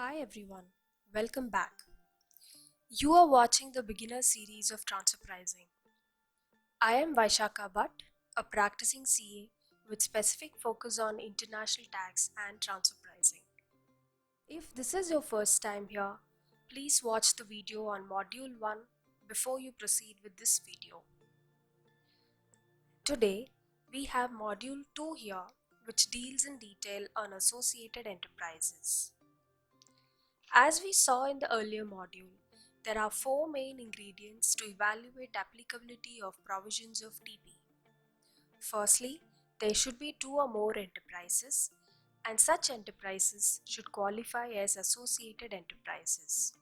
Hi everyone, welcome back. You are watching the beginner series of transfer pricing. I am Vaishaka Bhat, a practicing CA with specific focus on international tax and transfer pricing. If this is your first time here, please watch the video on Module 1 before you proceed with this video. Today, we have Module 2 here, which deals in detail on associated enterprises. As we saw in the earlier module, there are four main ingredients to evaluate applicability of provisions of TP. Firstly, there should be two or more enterprises, and such enterprises should qualify as associated enterprises.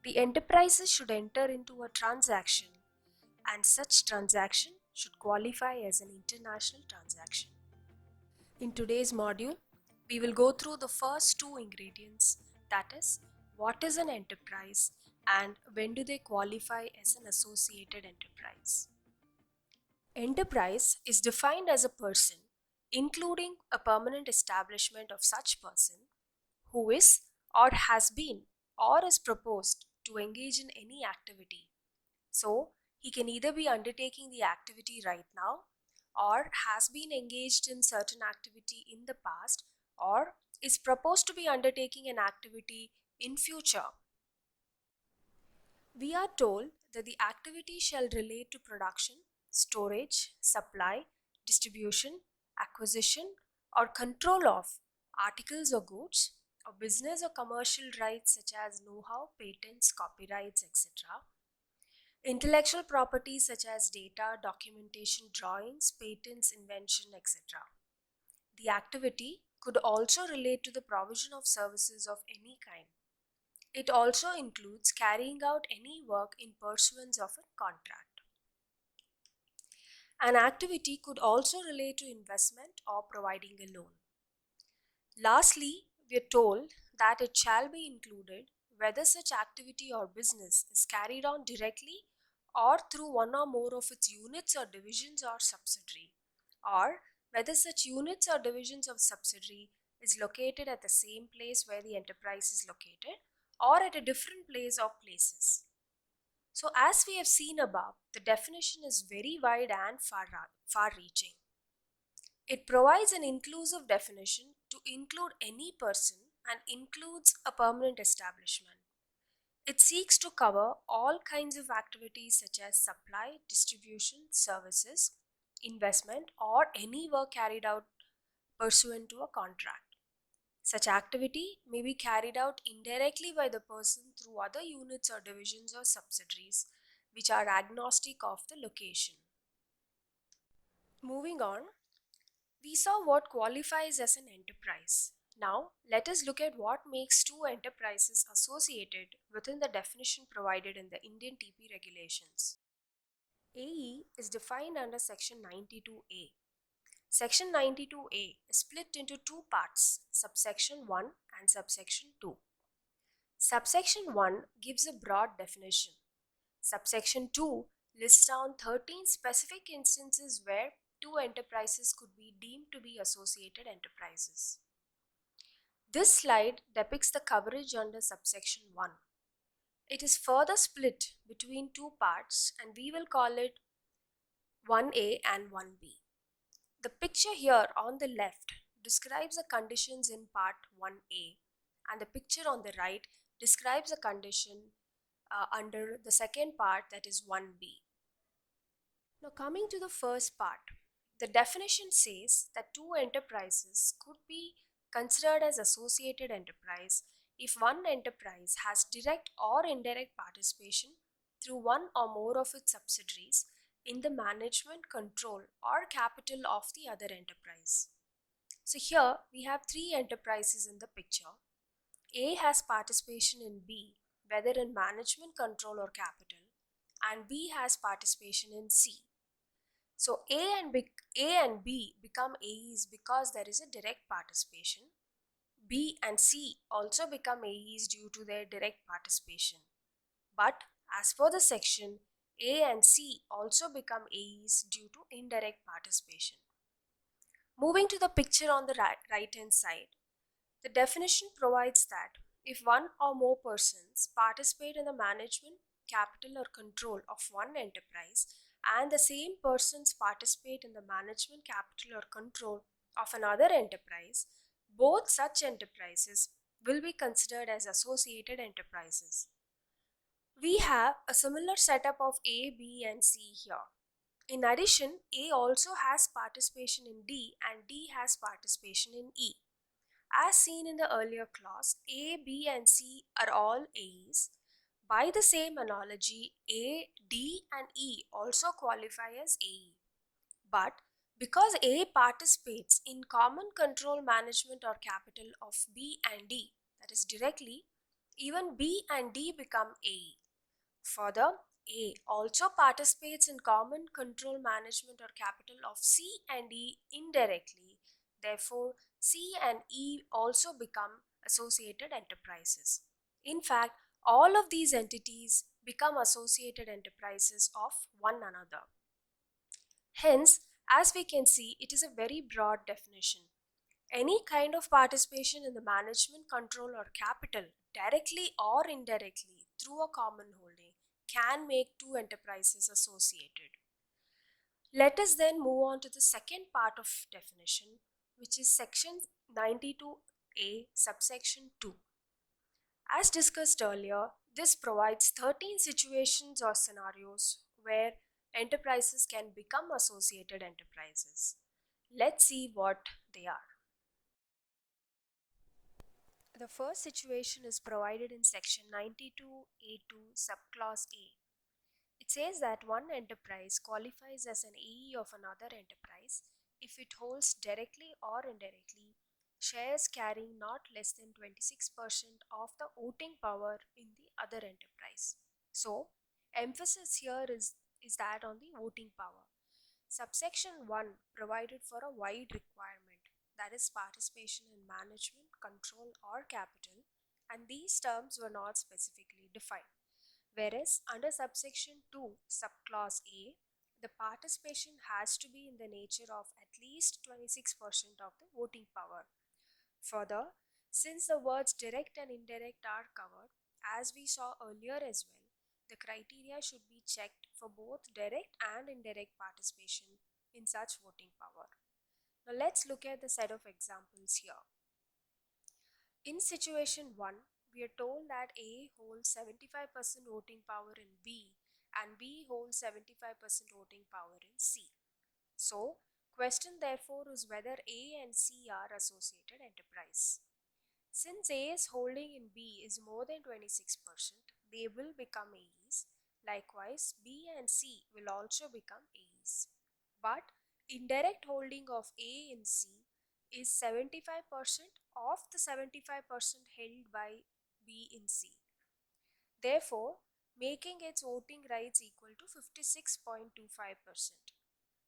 The enterprises should enter into a transaction, and such transaction should qualify as an international transaction. In today's module, we will go through the first two ingredients, that is, what is an enterprise and when do they qualify as an associated enterprise. Enterprise is defined as a person, including a permanent establishment of such person, who is or has been or is proposed to engage in any activity. So, he can either be undertaking the activity right now or has been engaged in certain activity in the past or is proposed to be undertaking an activity in future. We are told that the activity shall relate to production, storage, supply, distribution, acquisition, or control of articles or goods, or business or commercial rights such as know-how, patents, copyrights, etc. Intellectual property such as data, documentation, drawings, patents, invention, etc. The activity could also relate to the provision of services of any kind. It also includes carrying out any work in pursuance of a contract. An activity could also relate to investment or providing a loan. Lastly, we are told that it shall be included whether such activity or business is carried on directly or through one or more of its units or divisions or subsidiary, or whether such units or divisions of subsidiary is located at the same place where the enterprise is located or at a different place or places. So as we have seen above, the definition is very wide and far-reaching. It provides an inclusive definition to include any person and includes a permanent establishment. It seeks to cover all kinds of activities such as supply, distribution, services, investment, or any work carried out pursuant to a contract. Such activity may be carried out indirectly by the person through other units or divisions or subsidiaries which are agnostic of the location. Moving on, we saw what qualifies as an enterprise. Now, let us look at what makes two enterprises associated within the definition provided in the Indian TP regulations. AE is defined under Section 92A. Section 92A is split into two parts, subsection 1 and subsection 2. Subsection 1 gives a broad definition. Subsection 2 lists down 13 specific instances where two enterprises could be deemed to be associated enterprises. This slide depicts the coverage under subsection 1. It is further split between two parts and we will call it 1A and 1B. The picture here on the left describes the conditions in part 1A and the picture on the right describes the condition under the second part, that is 1B. Now coming to the first part, the definition says that two enterprises could be considered as associated enterprise if one enterprise has direct or indirect participation through one or more of its subsidiaries in the management, control, or capital of the other enterprise. So here we have three enterprises in the picture. A has participation in B, whether in management, control, or capital, and B has participation in C. So A and B become AEs because there is a direct participation. B and C also become AEs due to their direct participation. But as per the section, A and C also become AEs due to indirect participation. Moving to the picture on the right hand side, the definition provides that If one or more persons participate in the management, capital, or control of one enterprise, and the same persons participate in the management, capital, or control of another enterprise, both such enterprises will be considered as associated enterprises. We have a similar setup of A, B, and C here. In addition, A also has participation in D and D has participation in E. As seen in the earlier class, A, B, and C are all A's. By the same analogy, A, D, and E also qualify as AE. But because A participates in common control management or capital of B and D, that is directly, even B and D become AE. Further, A also participates in common control management or capital of C and E indirectly. Therefore, C and E also become associated enterprises. In fact, all of these entities become associated enterprises of one another. Hence, as we can see, it is a very broad definition. Any kind of participation in the management, control, or capital, directly or indirectly, through a common holding, can make two enterprises associated. Let us then move on to the second part of definition, which is section 92A, subsection 2. As discussed earlier, this provides 13 situations or scenarios where enterprises can become associated enterprises. Let's see what they are. The first situation is provided in section 92A2 subclause A. It says that one enterprise qualifies as an AE of another enterprise if it holds directly or indirectly shares carrying not less than 26% of the voting power in the other enterprise. So, emphasis here is that on the voting power. Subsection 1 provided for a wide requirement, that is participation in management, control, or capital, and these terms were not specifically defined. Whereas under subsection 2, subclause A, the participation has to be in the nature of at least 26% of the voting power. Further, since the words direct and indirect are covered, as we saw earlier as well, the criteria should be checked for both direct and indirect participation in such voting power. Now let's look at the set of examples here. In situation 1, we are told that A holds 75% voting power in B and B holds 75% voting power in C. So, question therefore is whether A and C are associated enterprise. Since A is holding in B is more than 26%, they will become AEs. Likewise, B and C will also become AEs. But indirect holding of A in C is 75% of the 75% held by B in C. Therefore, making its voting rights equal to 56.25%.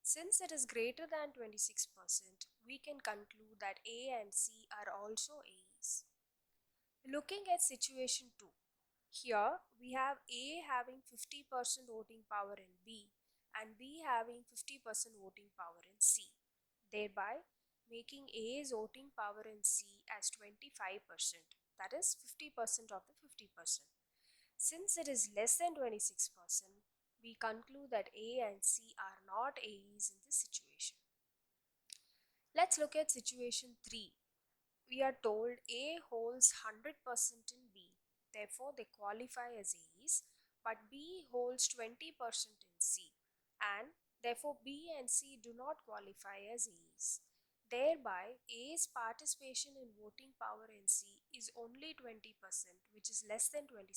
Since it is greater than 26%, we can conclude that A and C are also A's. Looking at situation 2, here we have A having 50% voting power in B and B having 50% voting power in C, thereby making A's voting power in C as 25%, that is 50% of the 50%. Since it is less than 26%, we conclude that A and C are not A's in this situation. Let's look at situation 3. We are told A holds 100% in B, therefore they qualify as A's, but B holds 20% in C, and therefore B and C do not qualify as A's. Thereby, A's participation in voting power in C is only 20%, which is less than 26%.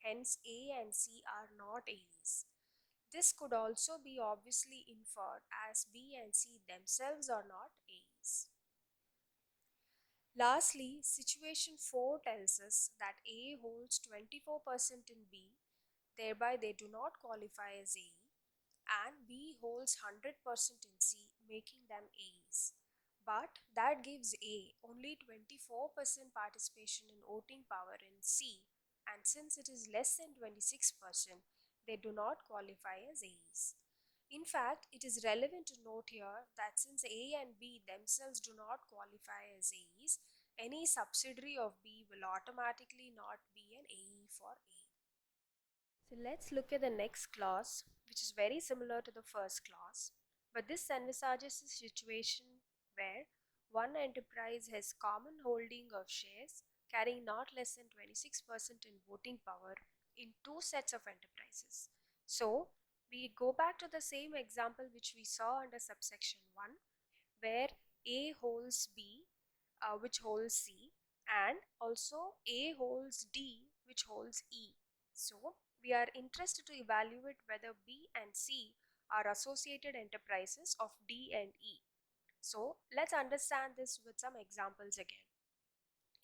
Hence, A and C are not A's. This could also be obviously inferred as B and C themselves are not A's. Lastly, situation 4 tells us that A holds 24% in B, thereby they do not qualify as AE, and B holds 100% in C, making them A's. But that gives A only 24% participation in voting power in C, and since it is less than 26%, they do not qualify as A's. In fact, it is relevant to note here that since A and B themselves do not qualify as A's, any subsidiary of B will will automatically not be an AE for A. So let's look at the next clause, which is very similar to the first clause, but this envisages a situation where one enterprise has common holding of shares carrying not less than 26% in voting power in two sets of enterprises. So we go back to the same example which we saw under subsection 1, where A holds B, which holds C, and also A holds D, which holds E. So we are interested to evaluate whether B and C are associated enterprises of D and E. So let's understand this with some examples again.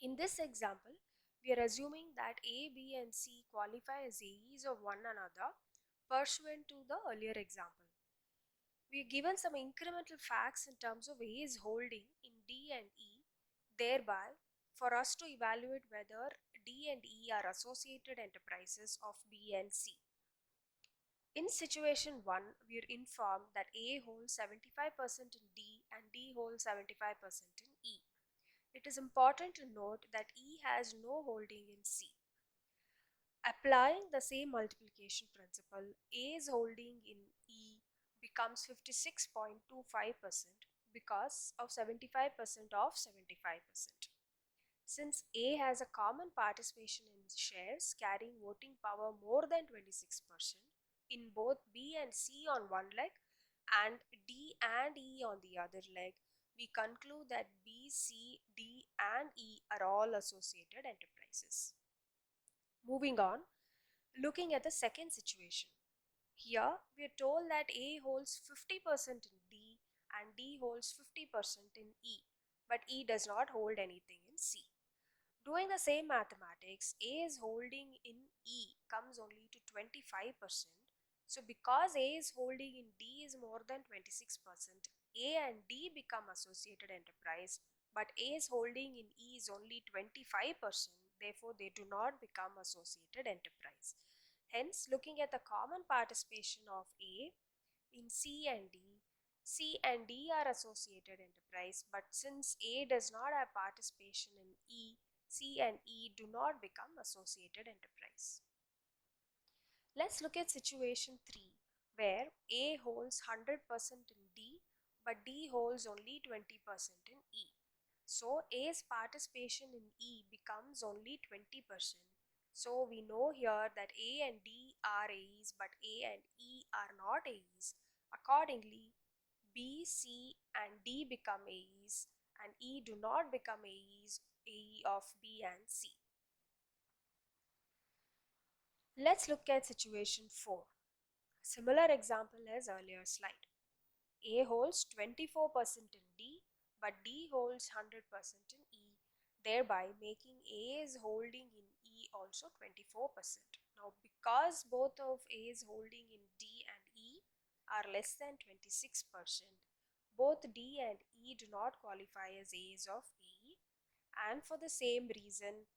In this example, we are assuming that A, B and C qualify as AEs of one another pursuant to the earlier example. We are given some incremental facts in terms of A's holding in D and E, thereby for us to evaluate whether D and E are associated enterprises of B and C. In situation 1, we are informed that A holds 75% in D and D holds 75% in E. It is important to note that E has no holding in C. Applying the same multiplication principle, A's holding in E becomes 56.25% because of 75% of 75%. Since A has a common participation in shares carrying voting power more than 26% in both B and C on one leg and D and E on the other leg, we conclude that B, C, D and E are all associated enterprises. Moving on, looking at the second situation. Here, we are told that A holds 50% in D and D holds 50% in E, but E does not hold anything in C. Doing the same mathematics, A's holding in E comes only to 25%. So because A's holding in D is more than 26%, A and D become associated enterprise, but A's holding in E is only 25%, therefore they do not become associated enterprise. Hence, looking at the common participation of A in C and D, C and D are associated enterprise, but since A does not have participation in E, C and E do not become associated enterprise. Let's look at situation 3, where A holds 100% in D, but D holds only 20% in E. So A's participation in E becomes only 20%. So we know here that A and D are A's, but A and E are not A's. Accordingly, B, C and D become A's and E do not become A's, AE of B and C. Let's look at situation 4. Similar example as earlier slide. A holds 24% in D, but D holds 100% in E, thereby making A's holding in E also 24%. Now, because both of A's holding in D and E are less than 26%, both D and E do not qualify as A's of A, and for the same reason,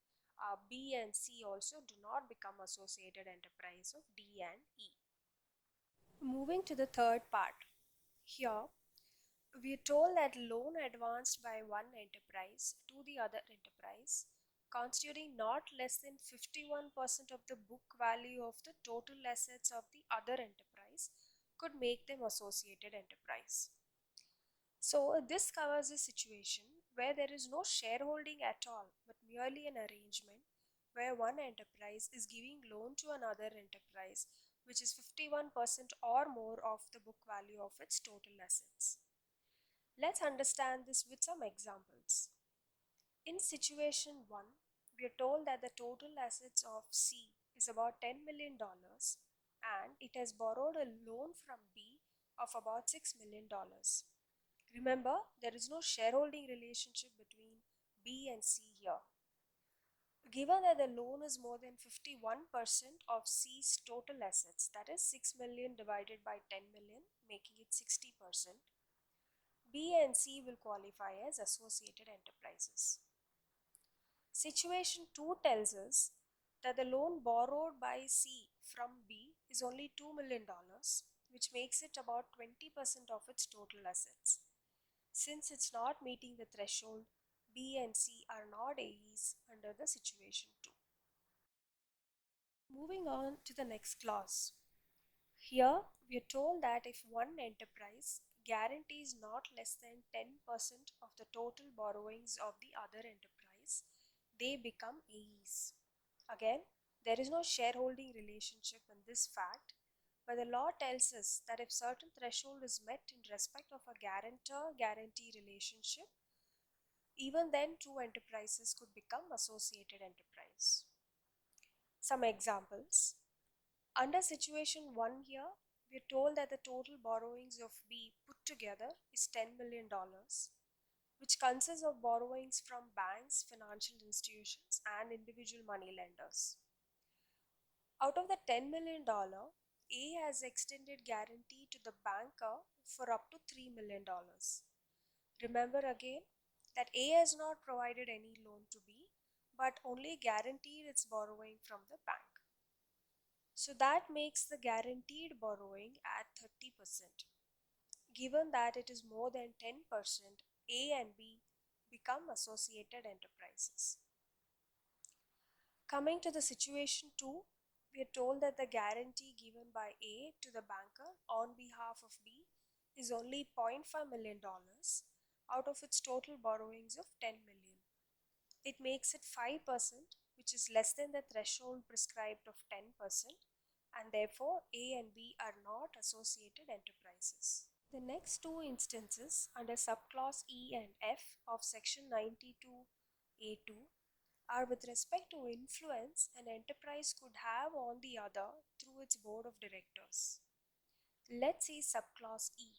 B and C also do not become associated enterprise of D and E. Moving to the third part. Here, we are told that loan advanced by one enterprise to the other enterprise, constituting not less than 51% of the book value of the total assets of the other enterprise, could make them associated enterprise. So this covers a situation where there is no shareholding at all, but merely an arrangement where one enterprise is giving loan to another enterprise, which is 51% or more of the book value of its total assets. Let's understand this with some examples. In situation 1, we are told that the total assets of C is about $10 million and it has borrowed a loan from B of about $6 million. Remember, there is no shareholding relationship between B and C here. Given that the loan is more than 51% of C's total assets, that is 6 million divided by 10 million, making it 60%, B and C will qualify as associated enterprises. Situation 2 tells us that the loan borrowed by C from B is only $2 million, which makes it about 20% of its total assets. Since it's not meeting the threshold, B and C are not AEs under the situation 2. Moving on to the next clause. Here, we are told that if one enterprise guarantees not less than 10% of the total borrowings of the other enterprise, they become AEs. Again, there is no shareholding relationship in this fact, but the law tells us that if certain threshold is met in respect of a guarantor-guarantee relationship, even then two enterprises could become associated enterprise. Some examples. Under situation 1 here, we are told that the total borrowings of B put together is $10 million, which consists of borrowings from banks, financial institutions, and individual money lenders. Out of the $10 million, A has extended guarantee to the banker for up to $3 million. Remember again that A has not provided any loan to B, but only guaranteed its borrowing from the bank. So that makes the guaranteed borrowing at 30%. Given that it is more than 10%, A and B become associated enterprises. Coming to the situation 2, we are told that the guarantee given by A to the banker on behalf of B is only $0.5 million out of its total borrowings of $10 million. It makes it 5%, which is less than the threshold prescribed of 10%, and therefore A and B are not associated enterprises. The next two instances under subclause E and F of section 92A2 are with respect to influence an enterprise could have on the other through its board of directors. Let's see subclause E.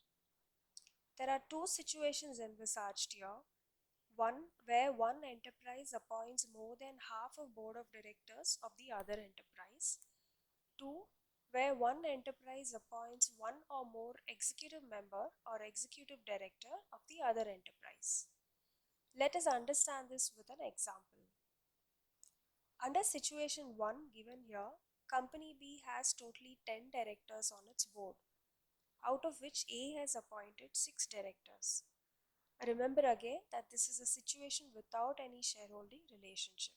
There are two situations envisaged here. One where one enterprise appoints more than half of board of directors of the other enterprise. Two, where one enterprise appoints one or more executive member or executive director of the other enterprise. Let us understand this with an example. Under situation 1 given here, company B has totally 10 directors on its board, out of which A has appointed 6 directors. Remember again that this is a situation without any shareholding relationship.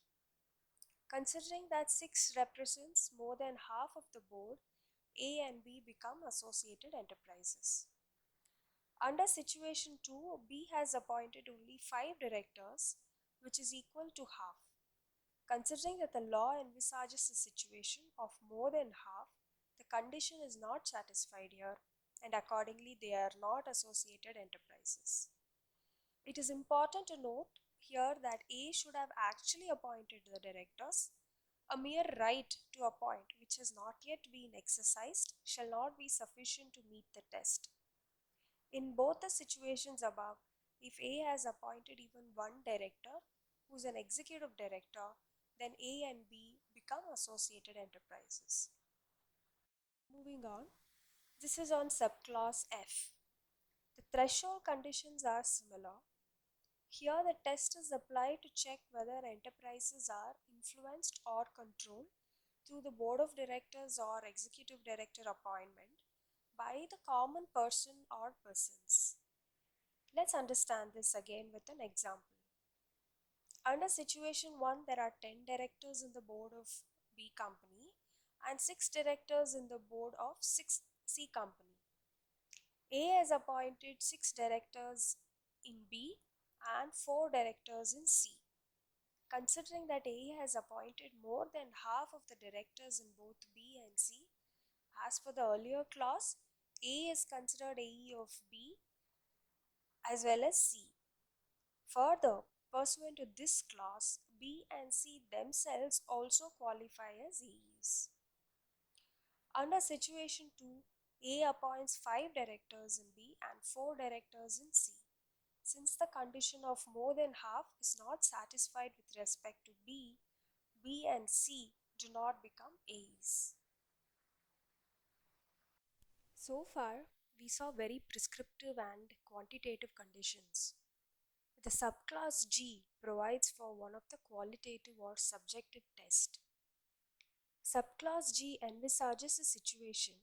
Considering that 6 represents more than half of the board, A and B become associated enterprises. Under situation 2, B has appointed only 5 directors, which is equal to half. Considering that the law envisages a situation of more than half, the condition is not satisfied here, and accordingly they are not associated enterprises. It is important to note here that A should have actually appointed the directors. A mere right to appoint which has not yet been exercised shall not be sufficient to meet the test. In both the situations above, if A has appointed even one director who is an executive director, then A and B become associated enterprises. Moving on, this is on subclause F. The threshold conditions are similar. Here the test is applied to check whether enterprises are influenced or controlled through the board of directors or executive director appointment by the common person or persons. Let's understand this again with an example. Under situation 1, there are 10 directors in the board of B company and 6 directors in the board of C company. A has appointed 6 directors in B and 4 directors in C. Considering that A has appointed more than half of the directors in both B and C, as per the earlier clause, A is considered AE of B as well as C. Further, pursuant to this clause, B and C themselves also qualify as AEs. Under situation 2, A appoints 5 directors in B and 4 directors in C. Since the condition of more than half is not satisfied with respect to B, B and C do not become A's. So far, we saw very prescriptive and quantitative conditions. The subclass G provides for one of the qualitative or subjective test. Subclass G envisages a situation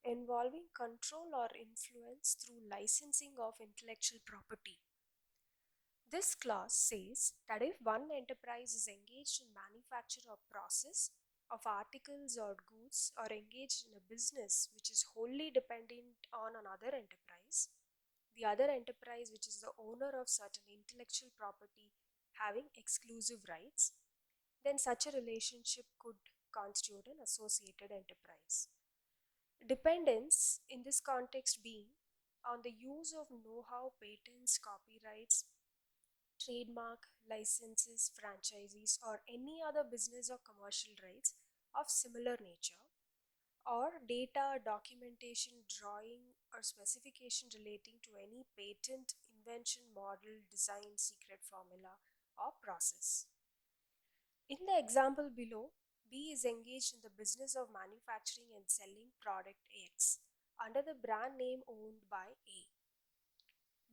involving control or influence through licensing of intellectual property. This clause says that if one enterprise is engaged in manufacture or process of articles or goods or engaged in a business which is wholly dependent on another enterprise, the other enterprise which is the owner of certain intellectual property having exclusive rights, then such a relationship could constitute an associated enterprise. Dependence in this context being on the use of know how, patents, copyrights, trademark, licenses, franchises, or any other business or commercial rights of similar nature, or data, documentation, drawing, or specification relating to any patent, invention, model, design, secret formula, or process. In the example below, B is engaged in the business of manufacturing and selling product X under the brand name owned by A.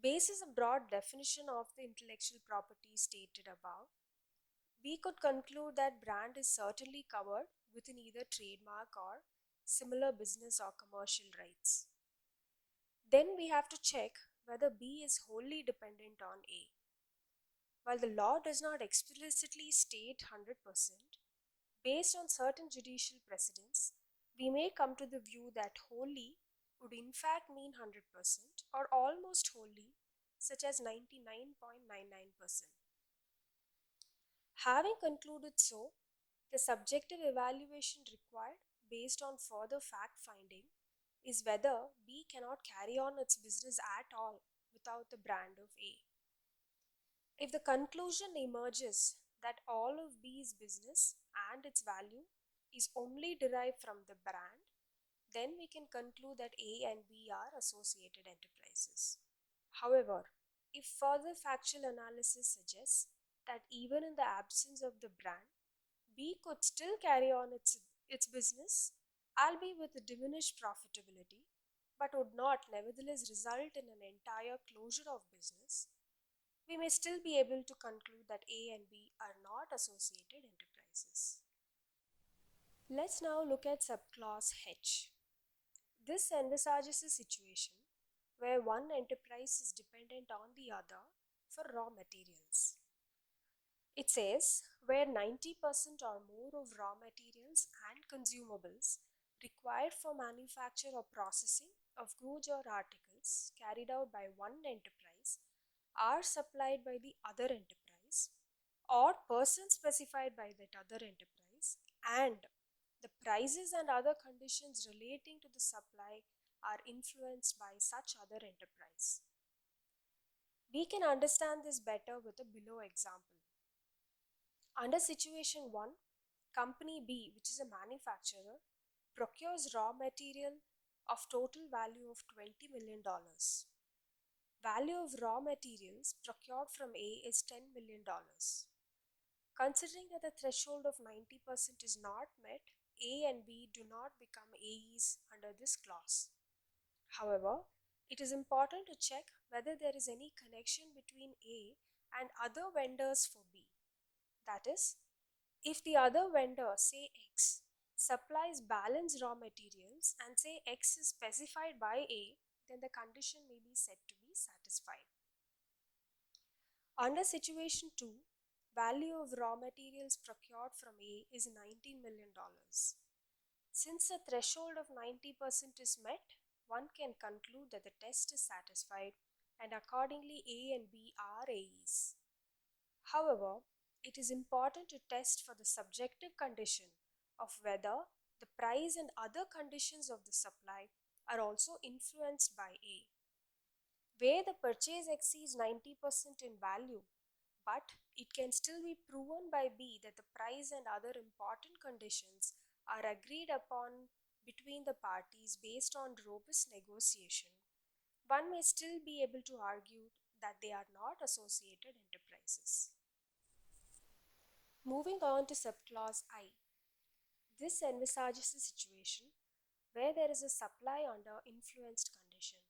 Based is a broad definition of the intellectual property stated above. We could conclude that brand is certainly covered within either trademark or similar business or commercial rights. Then we have to check whether B is wholly dependent on A. While the law does not explicitly state 100%, based on certain judicial precedents, we may come to the view that wholly would in fact mean 100% or almost wholly, such as 99.99%. Having concluded so, the subjective evaluation required based on further fact finding is whether B cannot carry on its business at all without the brand of A. If the conclusion emerges that all of B's business and its value is only derived from the brand, then we can conclude that A and B are associated enterprises. However, if further factual analysis suggests that even in the absence of the brand, B could still carry on its business, albeit with diminished profitability, but would not nevertheless result in an entire closure of business, we may still be able to conclude that A and B are not associated enterprises. Let's now look at subclause H. This envisages a situation where one enterprise is dependent on the other for raw materials. It says where 90% or more of raw materials and consumables required for manufacture or processing of goods or articles carried out by one enterprise are supplied by the other enterprise or person specified by that other enterprise, and the prices and other conditions relating to the supply are influenced by such other enterprise. We can understand this better with a below example. Under situation 1, company B, which is a manufacturer, procures raw material of total value of $20 million. Value of raw materials procured from A is $10 million. Considering that the threshold of 90% is not met, A and B do not become AEs under this clause. However, it is important to check whether there is any connection between A and other vendors for B. That is, if the other vendor, say X, supplies balanced raw materials and say X is specified by A, then the condition may be said to be satisfied. Under situation 2, value of raw materials procured from A is $19 million. Since the threshold of 90% is met, one can conclude that the test is satisfied and accordingly A and B are AEs. However, it is important to test for the subjective condition of whether the price and other conditions of the supply are also influenced by A. Where the purchase exceeds 90% in value, but it can still be proven by B that the price and other important conditions are agreed upon between the parties based on robust negotiation, one may still be able to argue that they are not associated enterprises. Moving on to subclause I. This envisages a situation where there is a supply under influenced condition.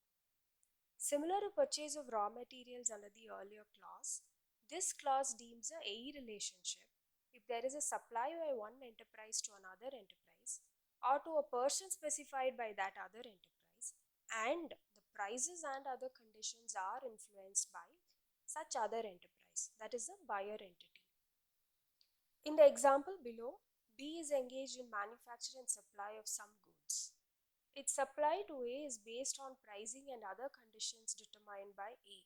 Similar to purchase of raw materials under the earlier clause, this clause deems a AE relationship if there is a supply by one enterprise to another enterprise or to a person specified by that other enterprise, and the prices and other conditions are influenced by such other enterprise. enterprise, that is the buyer entity. In the example below, B is engaged in manufacture and supply of some goods. Its supply to A is based on pricing and other conditions determined by A.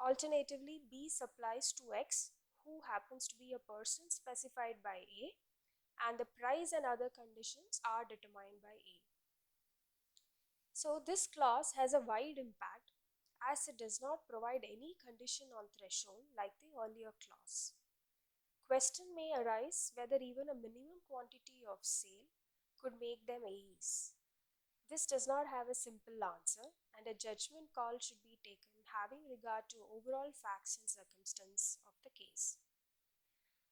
Alternatively, B supplies to X, who happens to be a person specified by A, and the price and other conditions are determined by A. So this clause has a wide impact as it does not provide any condition on threshold like the earlier clause. Question may arise whether even a minimum quantity of sale could make them AEs. This does not have a simple answer, and a judgment call should be taken having regard to overall facts and circumstance of the case.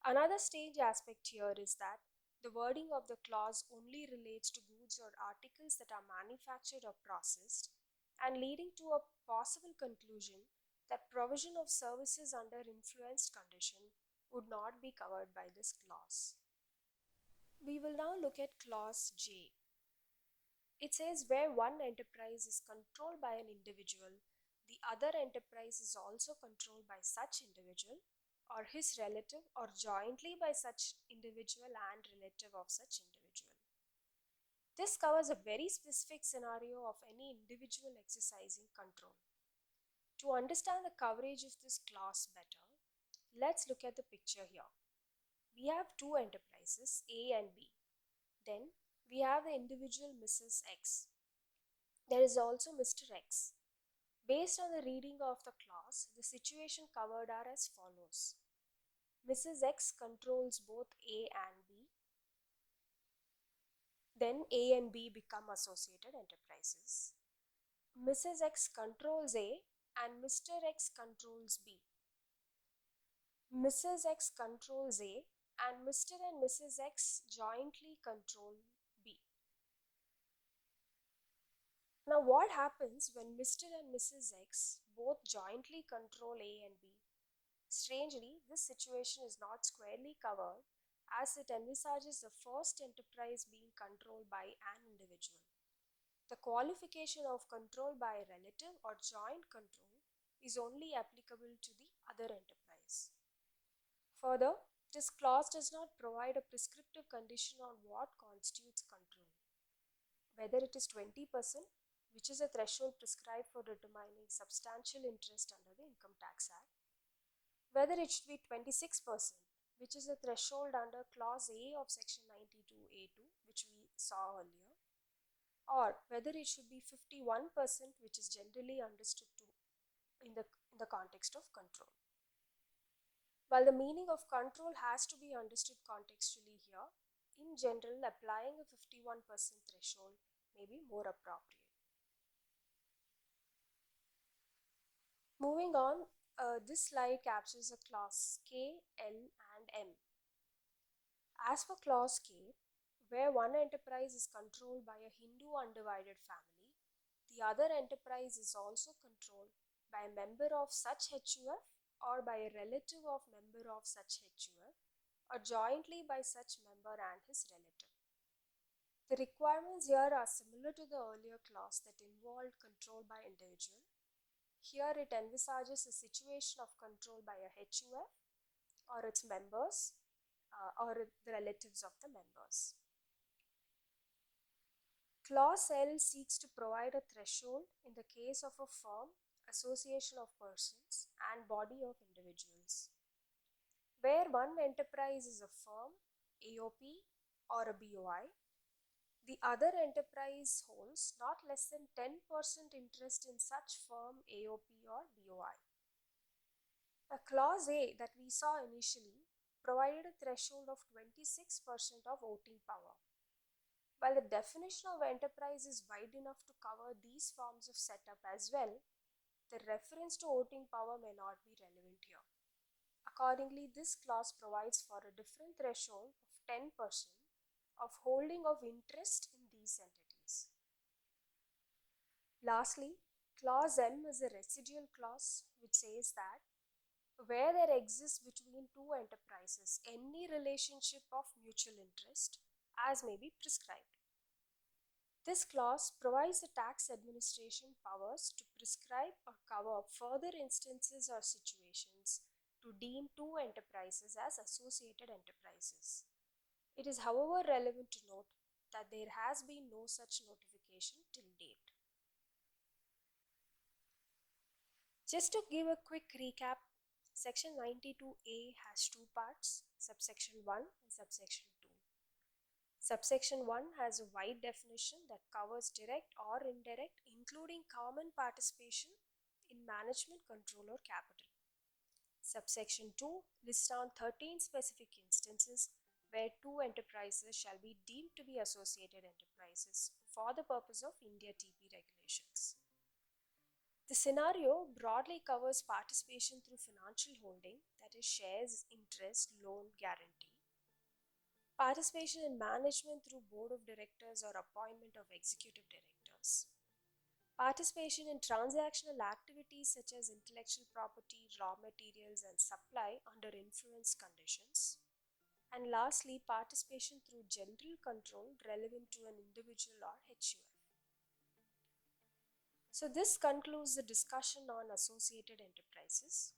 Another strange aspect here is that the wording of the clause only relates to goods or articles that are manufactured or processed, and leading to a possible conclusion that provision of services under influenced condition would not be covered by this clause. We will now look at clause J. It says where one enterprise is controlled by an individual, the other enterprise is also controlled by such individual or his relative or jointly by such individual and relative of such individual. This covers a very specific scenario of any individual exercising control. To understand the coverage of this clause better, let's look at the picture here. We have two enterprises, A and B. Then we have the individual Mrs. X. There is also Mr. X. Based on the reading of the clause, the situation covered are as follows. Mrs. X controls both A and B. Then A and B become associated enterprises. Mrs. X controls A and Mr. X controls B. Mrs. X controls A and Mr. and Mrs. X jointly control B. Now what happens when Mr. and Mrs. X both jointly control A and B? Strangely, this situation is not squarely covered as it envisages the first enterprise being controlled by an individual. The qualification of control by a relative or joint control is only applicable to the other enterprise. Further, this clause does not provide a prescriptive condition on what constitutes control. Whether it is 20%, which is a threshold prescribed for determining substantial interest under the Income Tax Act, whether it should be 26%, which is a threshold under Clause A of Section 92A2, which we saw earlier, or whether it should be 51%, which is generally understood to in the context of control. While the meaning of control has to be understood contextually here, in general, applying a 51% threshold may be more appropriate. Moving on, this slide captures a clause K, L, and M. As for clause K, where one enterprise is controlled by a Hindu undivided family, the other enterprise is also controlled by a member of such HUF or by a relative of member of such HUF or jointly by such member and his relative. The requirements here are similar to the earlier clause that involved control by individual. Here it envisages a situation of control by a HUF or its members or the relatives of the members. Clause L seeks to provide a threshold in the case of a firm, association of persons, and body of individuals. Where one enterprise is a firm, AOP, or a BOI, the other enterprise holds not less than 10% interest in such firm, AOP, or BOI. The clause A that we saw initially provided a threshold of 26% of voting power. While the definition of enterprise is wide enough to cover these forms of setup as well, the reference to voting power may not be relevant here. Accordingly, this clause provides for a different threshold of 10% of holding of interest in these entities. Lastly, clause M is a residual clause which says that where there exists between two enterprises any relationship of mutual interest as may be prescribed. This clause provides the tax administration powers to prescribe or cover further instances or situations to deem two enterprises as associated enterprises. It is, however, relevant to note that there has been no such notification till date. Just to give a quick recap, Section 92A has two parts, subsection 1 and subsection 2. Subsection 1 has a wide definition that covers direct or indirect, including common participation in management, control, or capital. Subsection 2 lists down 13 specific instances where two enterprises shall be deemed to be associated enterprises for the purpose of India TP regulations. The scenario broadly covers participation through financial holding, that is, shares, interest, loan, guarantee. Participation in management through board of directors or appointment of executive directors. Participation in transactional activities such as intellectual property, raw materials, and supply under influence conditions. And lastly, participation through general control relevant to an individual or HUF. So this concludes the discussion on associated enterprises.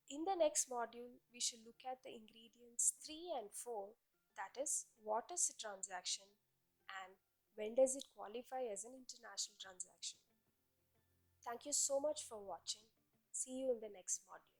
In the next module, we shall look at the ingredients 3 and 4, that is, what is a transaction and when does it qualify as an international transaction. Thank you so much for watching. See you in the next module.